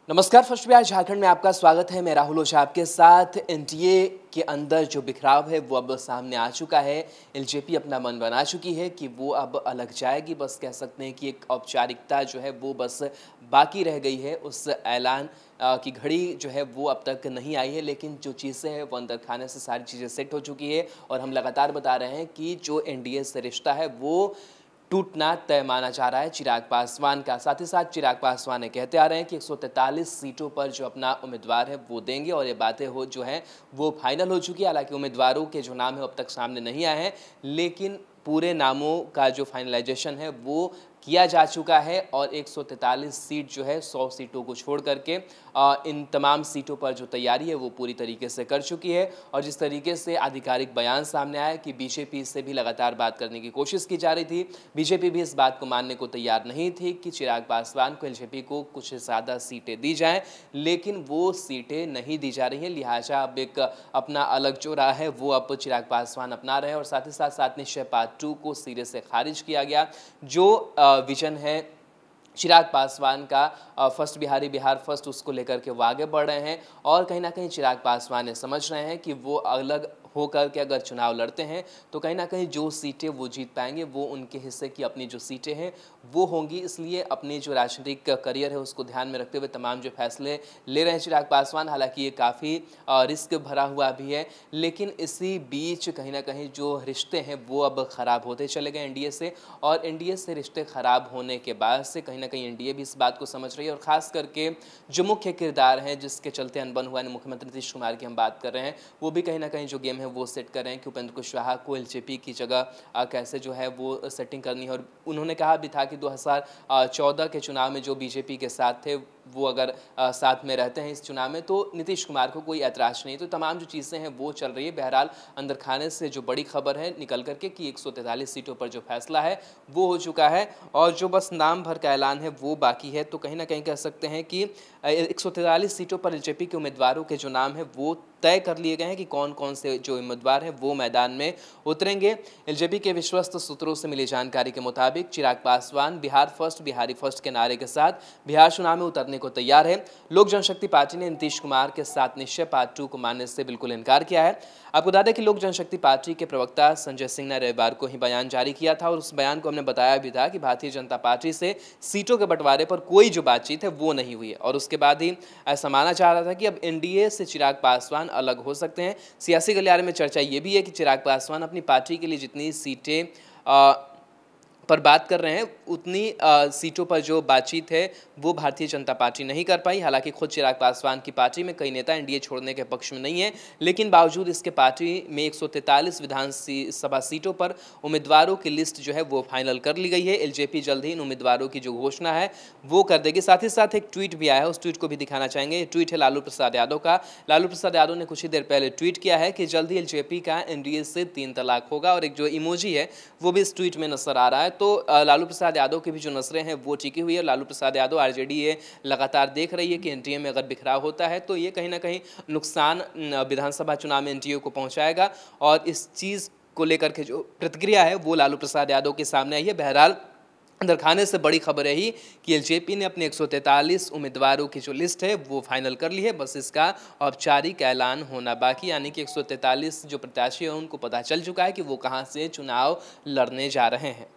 नमस्कार। फर्स्ट बिहार झारखंड में आपका स्वागत है। मैं राहुल ओझा आपके साथ। एनडीए के अंदर जो बिखराव है वो अब सामने आ चुका है। एलजेपी अपना मन बना चुकी है कि वो अब अलग जाएगी। बस कह सकते हैं कि एक औपचारिकता जो है वो बस बाकी रह गई है। उस ऐलान की घड़ी जो है वो अब तक नहीं आई है, लेकिन जो चीज़ें हैं वो अंदर खाने से सारी चीज़ें सेट हो चुकी है। और हम लगातार बता रहे हैं कि जो एनडीए से रिश्ता है वो टूटना तय माना जा रहा है चिराग पासवान का। साथ ही साथ चिराग पासवान ये कहते आ रहे हैं कि 143 सीटों पर जो अपना उम्मीदवार है वो देंगे और ये बातें हो जो है वो फाइनल हो चुकी है। हालांकि उम्मीदवारों के जो नाम है अब तक सामने नहीं आए हैं, लेकिन पूरे नामों का जो फाइनलाइजेशन है वो किया जा चुका है। और 143 सीट जो है 100 सीटों को छोड़ करके इन तमाम सीटों पर जो तैयारी है वो पूरी तरीके से कर चुकी है। और जिस तरीके से आधिकारिक बयान सामने आया कि बीजेपी से भी लगातार बात करने की कोशिश की जा रही थी, बीजेपी भी इस बात को मानने को तैयार नहीं थी कि चिराग पासवान को, एलजेपी को कुछ ज़्यादा सीटें दी जाएं, लेकिन वो सीटें नहीं दी जा रही हैं। लिहाजा अब एक अपना अलग जो राह है वो अब चिराग पासवान अपना रहे हैं। और साथ ही साथ सात निश्चय पार्ट 2 को सिरे से खारिज किया गया। जो विजन है चिराग पासवान का, फर्स्ट बिहारी बिहार फर्स्ट, उसको लेकर के वो आगे बढ़ रहे हैं। और कहीं ना कहीं चिराग पासवान ये समझ रहे हैं कि वो अलग होकर के अगर चुनाव लड़ते हैं तो कहीं ना कहीं जो सीटें वो जीत पाएंगे वो उनके हिस्से की अपनी जो सीटें हैं वो होंगी। इसलिए अपनी जो राजनीतिक करियर है उसको ध्यान में रखते हुए तमाम जो फैसले ले रहे हैं चिराग पासवान। हालांकि ये काफ़ी रिस्क भरा हुआ भी है, लेकिन इसी बीच कहीं ना कहीं जो रिश्ते हैं वो अब ख़राब होते चले गए एनडीए से। और एनडीए से रिश्ते ख़राब होने के बाद से कहीं ना कहीं एनडीए भी इस बात को समझ रही है। और ख़ास करके जो मुख्य किरदार हैं जिसके चलते अनबन हुआ है, मुख्यमंत्री नीतीश कुमार की हम बात कर रहे हैं, वो भी कहीं ना कहीं जो गेम है वो सेट कर रहे हैं कि उपेंद्र कुशवाहा को एलजेपी की जगह कैसे जो है वो सेटिंग करनी है। और उन्होंने कहा भी था कि 2014 के चुनाव में जो बीजेपी के साथ थे वो अगर साथ में रहते हैं इस चुनाव में तो नीतीश कुमार को कोई ऐतराज़ नहीं। तो तमाम जो चीज़ें हैं वो चल रही है। बहरहाल अंदर खाने से जो बड़ी खबर है निकल करके कि 143 सीटों पर जो फैसला है वो हो चुका है और जो बस नाम भर का ऐलान है वो बाकी है। तो कहीं ना कहीं कह सकते हैं कि 143 सीटों पर एलजेपी के उम्मीदवारों के जो नाम है वो तय कर लिए गए हैं कि कौन कौन से जो उम्मीदवार हैं वो मैदान में उतरेंगे। एलजेपी के विश्वस्त सूत्रों से मिली जानकारी के मुताबिक चिराग पासवान बिहार फर्स्ट बिहारी फर्स्ट के नारे के साथ बिहार चुनाव में उतरने को तैयार है। लोक जनशक्ति पार्टी ने नीतीश कुमार के साथ निश्चय पार्ट 2 को मानने से बिल्कुल इनकार किया है। आपको बता दें कि लोक जनशक्ति पार्टी के प्रवक्ता संजय सिंह ने रविवार को ही बयान जारी किया था और उस बयान को हमने बताया भी था कि भारतीय जनता पार्टी से सीटों के बंटवारे पर कोई जो बातचीत है वो नहीं हुई है। और उसके बाद ही ऐसा माना जा रहा था कि अब एनडीए से चिराग पासवान अलग हो सकते हैं। सियासी गलियारे में चर्चा ये भी है कि चिराग पासवान अपनी पार्टी के लिए जितनी सीटें पर बात कर रहे हैं उतनी सीटों पर जो बातचीत है वो भारतीय जनता पार्टी नहीं कर पाई। हालांकि खुद चिराग पासवान की पार्टी में कई नेता एनडीए छोड़ने के पक्ष में नहीं है, लेकिन बावजूद इसके पार्टी में 143 विधानसभा सीटों पर उम्मीदवारों की लिस्ट जो है वो फाइनल कर ली गई है। एलजेपी जल्द ही इन उम्मीदवारों की जो घोषणा है वो कर देगी। साथ ही साथ एक ट्वीट भी आया है, उस ट्वीट को भी दिखाना चाहेंगे। ये ट्वीट है लालू प्रसाद यादव का। लालू प्रसाद यादव ने कुछ ही देर पहले ट्वीट किया है कि जल्द ही एलजेपी का एनडीए से 3 तलाक होगा और एक जो इमोजी है वो भी इस ट्वीट में नजर आ रहा है। तो लालू प्रसाद यादव की भी जो नजरें हैं वो टिकी हुई है। लालू प्रसाद यादव आरजेडी ये लगातार देख रही है कि एनडीए में अगर बिखराव होता है तो ये कहीं ना कहीं नुकसान विधानसभा चुनाव में एनडीए को पहुंचाएगा। और इस चीज़ को लेकर के जो प्रतिक्रिया है वो लालू प्रसाद यादव के सामने आई है। बहरहाल अंदर खाने से बड़ी खबर यही कि एलजेपी ने अपने 143 उम्मीदवारों की जो लिस्ट है वो फाइनल कर ली है। बस इसका औपचारिक ऐलान होना बाकी, यानी कि 143 जो प्रत्याशी हैं उनको पता चल चुका है कि वो कहां से चुनाव लड़ने जा रहे हैं।